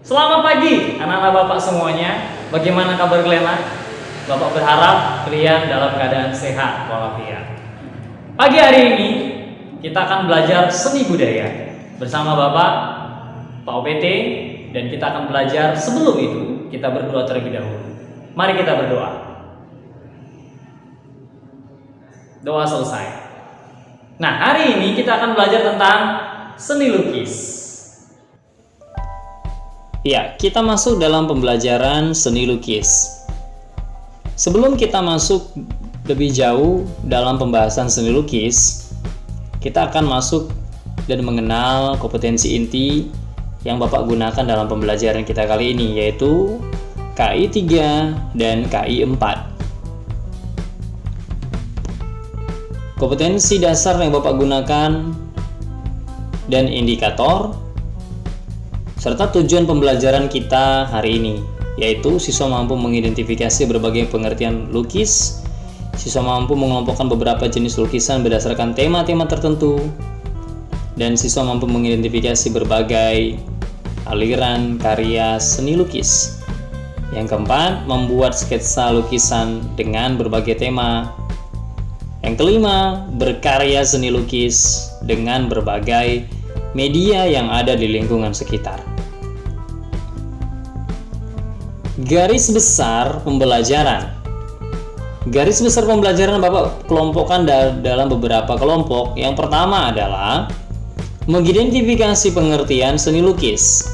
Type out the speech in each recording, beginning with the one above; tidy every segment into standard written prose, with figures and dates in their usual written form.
Selamat pagi anak-anak Bapak semuanya. Bagaimana kabar kalian? Bapak berharap kalian dalam keadaan sehat walafiat. Pagi hari ini kita akan belajar seni budaya bersama Bapak Pak OPT, dan kita akan belajar. Sebelum itu kita berdoa terlebih dahulu. Mari kita berdoa. Doa selesai. Nah, hari ini kita akan belajar tentang seni lukis. Ya, kita masuk dalam pembelajaran seni lukis. Sebelum kita masuk lebih jauh dalam pembahasan seni lukis, kita akan masuk dan mengenal kompetensi inti yang Bapak gunakan dalam pembelajaran kita kali ini, yaitu KI 3 dan KI 4. Kompetensi dasar yang Bapak gunakan dan indikator serta tujuan pembelajaran kita hari ini, yaitu siswa mampu mengidentifikasi berbagai pengertian lukis, siswa mampu mengelompokkan beberapa jenis lukisan berdasarkan tema-tema tertentu, dan siswa mampu mengidentifikasi berbagai aliran karya seni lukis. Yang keempat, membuat sketsa lukisan dengan berbagai tema. Yang kelima, berkarya seni lukis dengan berbagai media yang ada di lingkungan sekitar. Garis besar pembelajaran. Garis besar pembelajaran Bapak kelompokkan dalam beberapa kelompok. Yang pertama adalah mengidentifikasi pengertian seni lukis.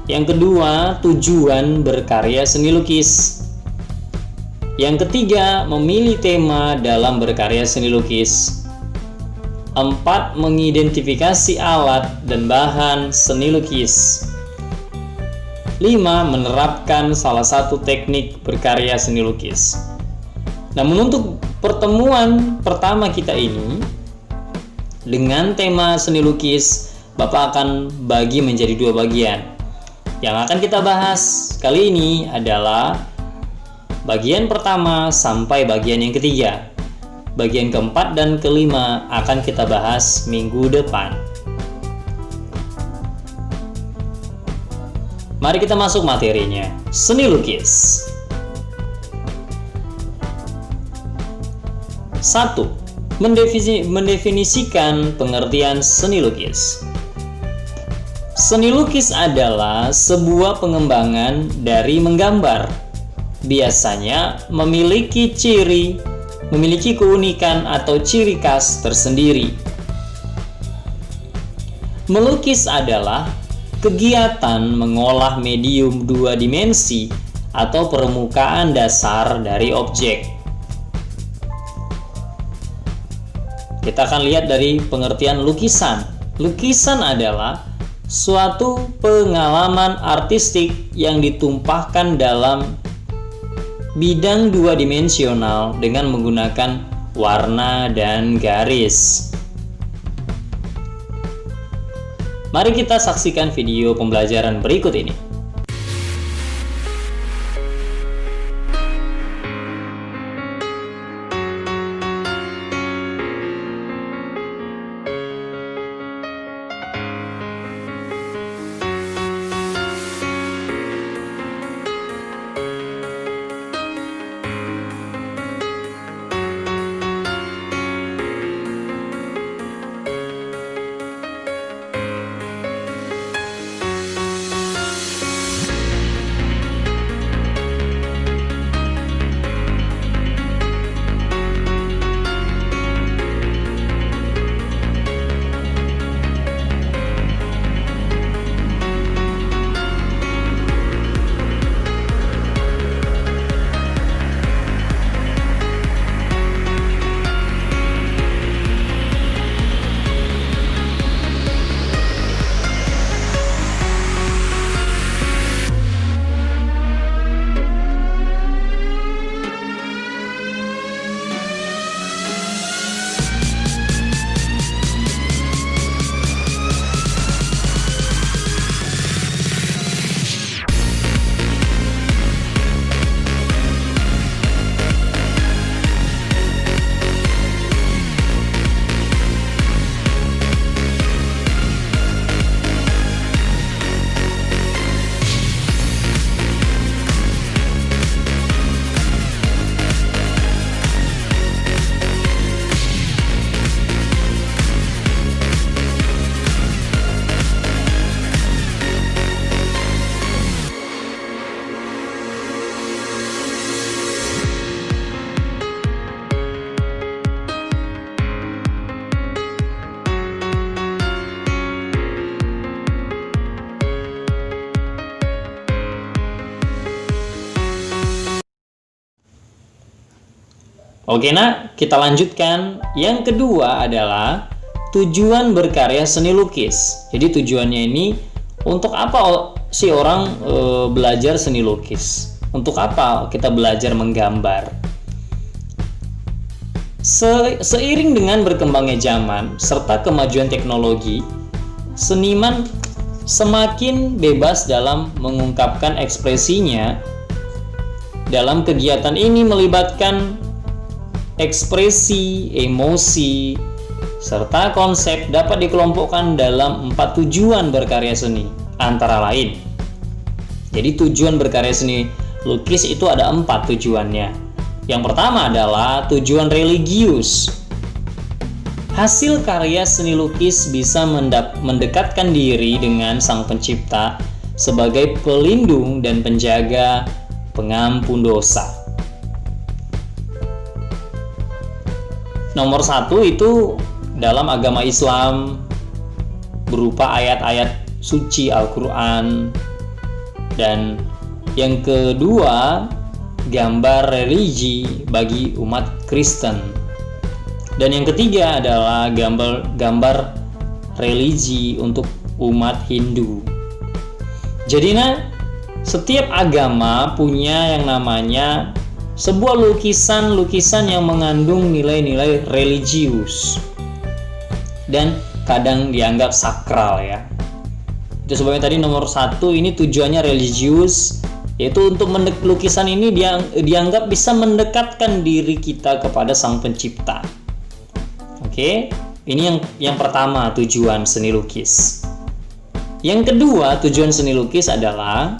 Yang kedua, tujuan berkarya seni lukis. Yang ketiga, memilih tema dalam berkarya seni lukis. 4. Mengidentifikasi alat dan bahan seni lukis. 5. Menerapkan salah satu teknik berkarya seni lukis. Namun untuk pertemuan pertama kita ini, dengan tema seni lukis, Bapak akan bagi menjadi 2 bagian. Yang akan kita bahas kali ini adalah bagian pertama sampai bagian yang ketiga. Bagian keempat dan kelima akan kita bahas minggu depan. Mari kita masuk materinya. Seni lukis. 1. Mendefinisikan pengertian seni lukis. Seni lukis adalah sebuah pengembangan dari menggambar. Biasanya memiliki keunikan atau ciri khas tersendiri. Melukis adalah kegiatan mengolah medium 2 dimensi atau permukaan dasar dari objek. Kita akan lihat dari pengertian lukisan. Lukisan adalah suatu pengalaman artistik yang ditumpahkan dalam bidang 2 dimensional dengan menggunakan warna dan garis. Mari kita saksikan video pembelajaran berikut ini. Oke, nah, kita lanjutkan. Yang kedua adalah tujuan berkarya seni lukis. Jadi tujuannya ini untuk apa sih orang belajar seni lukis? Untuk apa kita belajar menggambar? Seiring dengan berkembangnya zaman serta kemajuan teknologi, seniman semakin bebas dalam mengungkapkan ekspresinya. Dalam kegiatan ini melibatkan ekspresi, emosi, serta konsep dapat dikelompokkan dalam 4 tujuan berkarya seni, antara lain. Jadi tujuan berkarya seni lukis itu ada 4 tujuannya. Yang pertama adalah tujuan religius. Hasil karya seni lukis bisa mendekatkan diri dengan Sang Pencipta sebagai pelindung dan penjaga pengampun dosa. Nomor 1 itu dalam agama Islam berupa ayat-ayat suci Al-Quran. Dan yang kedua, gambar religi bagi umat Kristen. Dan yang ketiga adalah gambar religi untuk umat Hindu. Jadi setiap agama punya yang namanya sebuah lukisan yang mengandung nilai-nilai religius dan kadang dianggap sakral ya. Itu sebabnya tadi nomor 1 ini tujuannya religius, yaitu untuk lukisan ini dianggap bisa mendekatkan diri kita kepada Sang Pencipta. Oke, ini yang pertama tujuan seni lukis. Yang kedua tujuan seni lukis adalah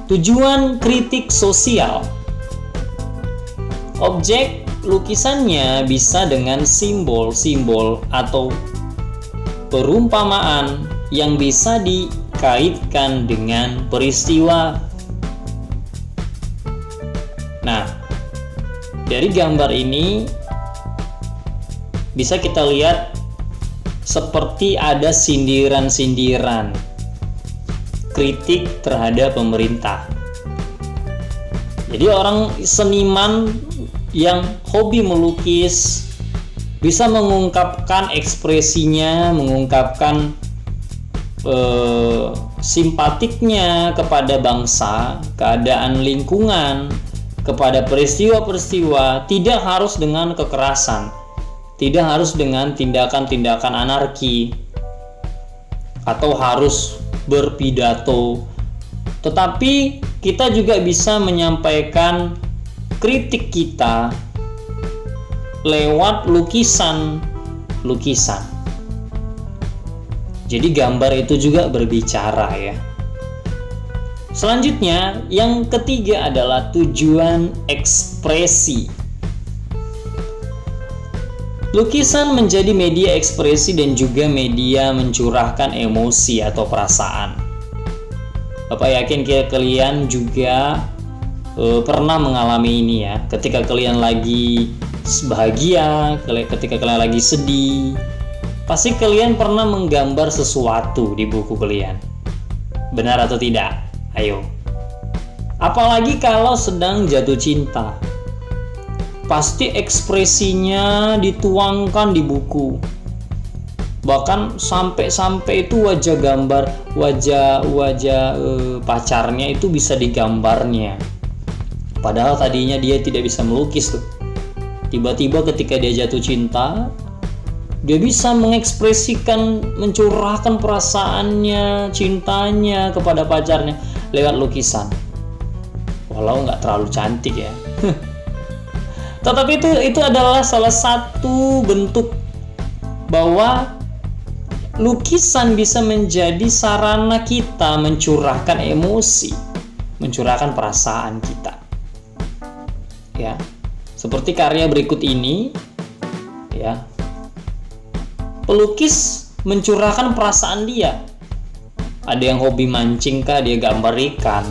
tujuan kritik sosial. Objek lukisannya bisa dengan simbol-simbol atau perumpamaan yang bisa dikaitkan dengan peristiwa. Nah, dari gambar ini bisa kita lihat seperti ada sindiran-sindiran kritik terhadap pemerintah. Jadi orang seniman yang hobi melukis bisa mengungkapkan ekspresinya, mengungkapkan simpatiknya kepada bangsa, keadaan lingkungan, kepada peristiwa-peristiwa, tidak harus dengan kekerasan, tidak harus dengan tindakan-tindakan anarki atau harus berpidato, tetapi kita juga bisa menyampaikan kritik kita lewat lukisan. Jadi gambar itu juga berbicara ya. Selanjutnya, yang ketiga adalah tujuan ekspresi. Lukisan menjadi media ekspresi dan juga media mencurahkan emosi atau perasaan. Bapak yakin kalian juga pernah mengalami ini ya. Ketika kalian lagi bahagia, ketika kalian lagi sedih, pasti kalian pernah menggambar sesuatu di buku kalian. Benar atau tidak? Ayo. Apalagi kalau sedang jatuh cinta, pasti ekspresinya dituangkan di buku. Bahkan sampai itu wajah pacarnya itu bisa digambarnya. Padahal tadinya dia tidak bisa melukis tuh. Tiba-tiba ketika dia jatuh cinta, dia bisa mengekspresikan, mencurahkan perasaannya, cintanya kepada pacarnya lewat lukisan. Walau nggak terlalu cantik ya. Tetapi itu adalah salah satu bentuk bahwa lukisan bisa menjadi sarana kita mencurahkan emosi, mencurahkan perasaan kita. Ya. Seperti karya berikut ini, ya. Pelukis mencurahkan perasaan dia. Ada yang hobi mancing kah, dia gambar ikan.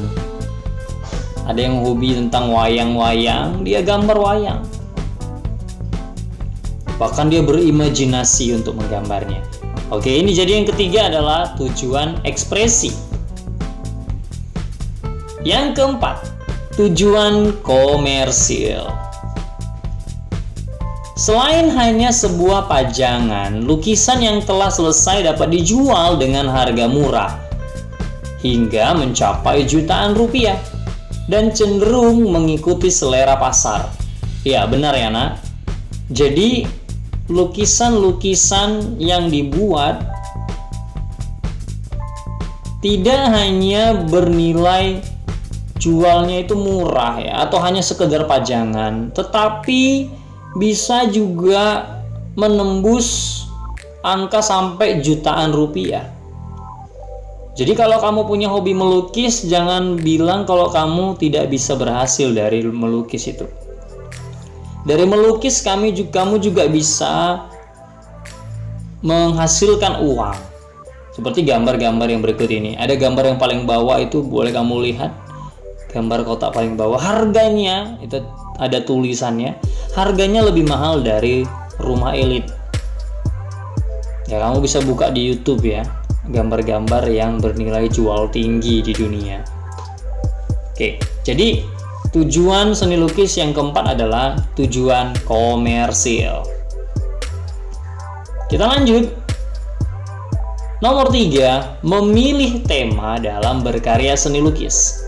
Ada yang hobi tentang wayang-wayang, dia gambar wayang. Bahkan dia berimajinasi untuk menggambarnya. Oke, ini jadi yang ketiga adalah tujuan ekspresi. Yang keempat, tujuan komersil. Selain hanya sebuah pajangan, lukisan yang telah selesai dapat dijual dengan harga murah hingga mencapai jutaan rupiah dan cenderung mengikuti selera pasar. Ya, benar ya, Nak. Jadi, lukisan-lukisan yang dibuat tidak hanya bernilai jualnya itu murah ya, atau hanya sekedar pajangan, tetapi bisa juga menembus angka sampai jutaan rupiah. Jadi kalau kamu punya hobi melukis, jangan bilang kalau kamu tidak bisa berhasil dari melukis itu. Dari melukis kamu juga bisa menghasilkan uang. Seperti gambar-gambar yang berikut ini. Ada gambar yang paling bawah itu, boleh kamu lihat. Gambar kotak paling bawah, harganya itu ada tulisannya, harganya lebih mahal dari rumah elit. Ya, kamu bisa buka di YouTube ya, gambar-gambar yang bernilai jual tinggi di dunia. Oke, jadi tujuan seni lukis yang keempat adalah tujuan komersil. Kita lanjut. Nomor 3, memilih tema dalam berkarya seni lukis.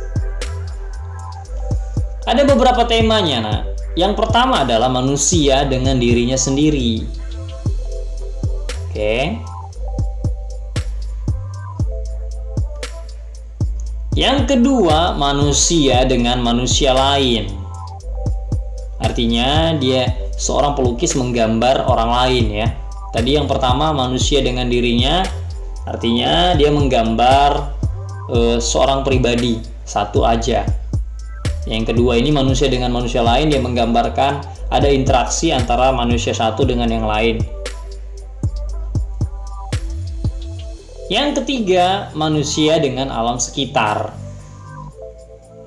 Ada beberapa temanya, Nak. Yang pertama adalah manusia dengan dirinya sendiri. Oke. Yang kedua, manusia dengan manusia lain. Artinya dia seorang pelukis menggambar orang lain ya. Tadi yang pertama manusia dengan dirinya, artinya dia menggambar seorang pribadi satu aja. Yang kedua ini manusia dengan manusia lain, dia menggambarkan ada interaksi antara manusia satu dengan yang lain. Yang ketiga, manusia dengan alam sekitar.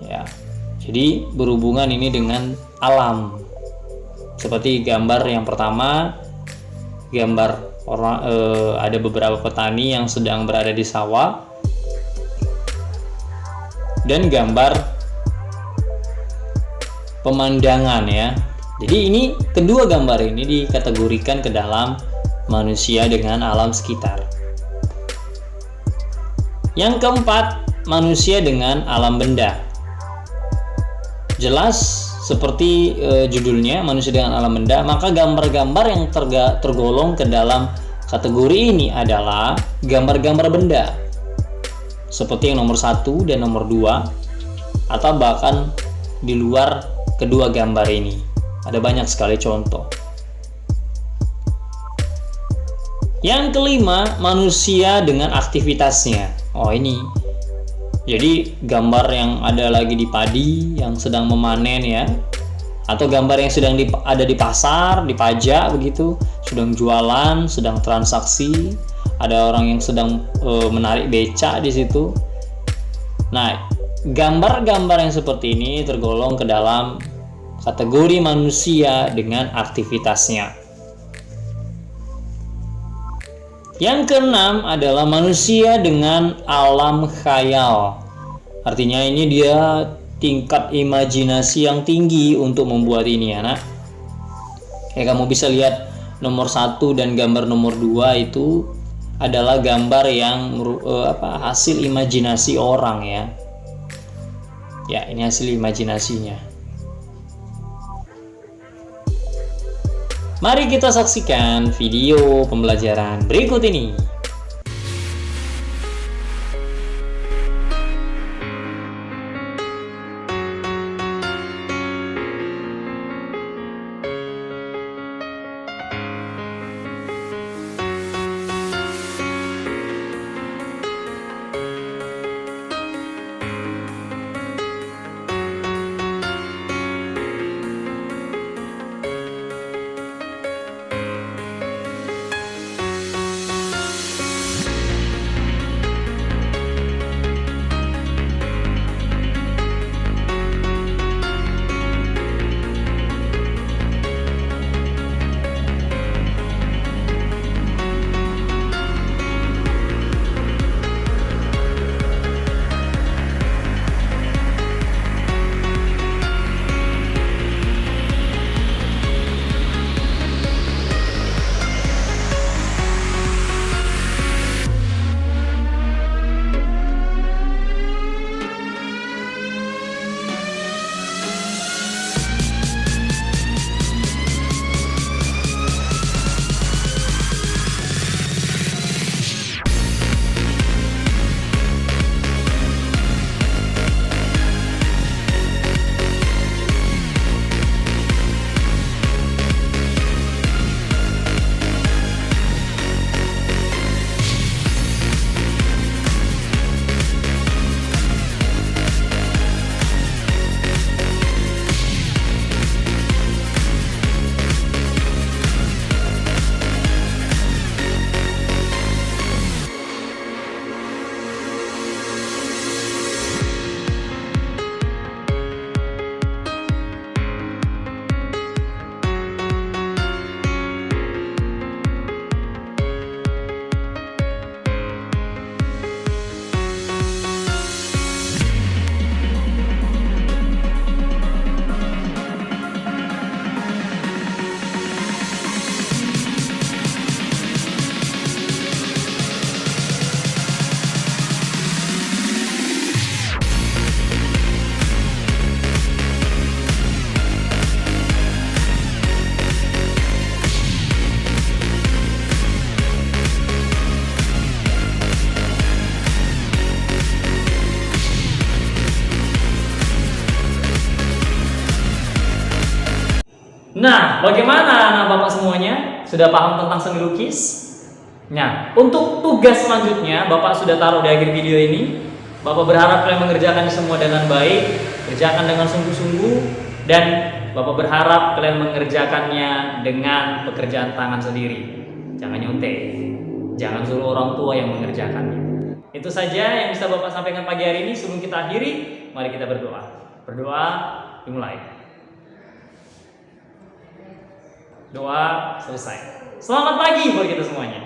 Ya, jadi berhubungan ini dengan alam. Seperti gambar yang pertama, gambar orang ada beberapa petani yang sedang berada di sawah, dan gambar pemandangan ya. Jadi ini kedua gambar ini dikategorikan ke dalam manusia dengan alam sekitar. Yang keempat, manusia dengan alam benda. Jelas seperti judulnya, manusia dengan alam benda, maka gambar-gambar yang tergolong ke dalam kategori ini adalah gambar-gambar benda. Seperti yang nomor 1 dan nomor 2, atau bahkan di luar kedua gambar ini. Ada banyak sekali contoh. Yang kelima, manusia dengan aktivitasnya. Oh, ini. Jadi gambar yang ada lagi di padi yang sedang memanen ya. Atau gambar yang sedang ada di pasar, di pajak begitu, sedang jualan, sedang transaksi. Ada orang yang sedang menarik becak di situ. Nah, gambar-gambar yang seperti ini tergolong ke dalam kategori manusia dengan aktivitasnya. Yang keenam adalah manusia dengan alam khayal. Artinya ini dia tingkat imajinasi yang tinggi untuk membuat ini, anak. Kamu bisa lihat nomor 1 dan gambar nomor 2 itu adalah gambar yang hasil imajinasi orang ya. Ya, ini hasil imajinasinya. Mari kita saksikan video pembelajaran berikut ini. Nah, bagaimana anak Bapak semuanya? Sudah paham tentang seni lukis? Nah, untuk tugas selanjutnya Bapak sudah taruh di akhir video ini. Bapak berharap kalian mengerjakan semua dengan baik, kerjakan dengan sungguh-sungguh, dan Bapak berharap kalian mengerjakannya dengan pekerjaan tangan sendiri. Jangan nyontek, jangan suruh orang tua yang mengerjakannya. Itu saja yang bisa Bapak sampaikan pagi hari ini. Sebelum kita akhiri, mari kita berdoa. Berdoa dimulai. Doa selesai. Selamat pagi buat kita semuanya.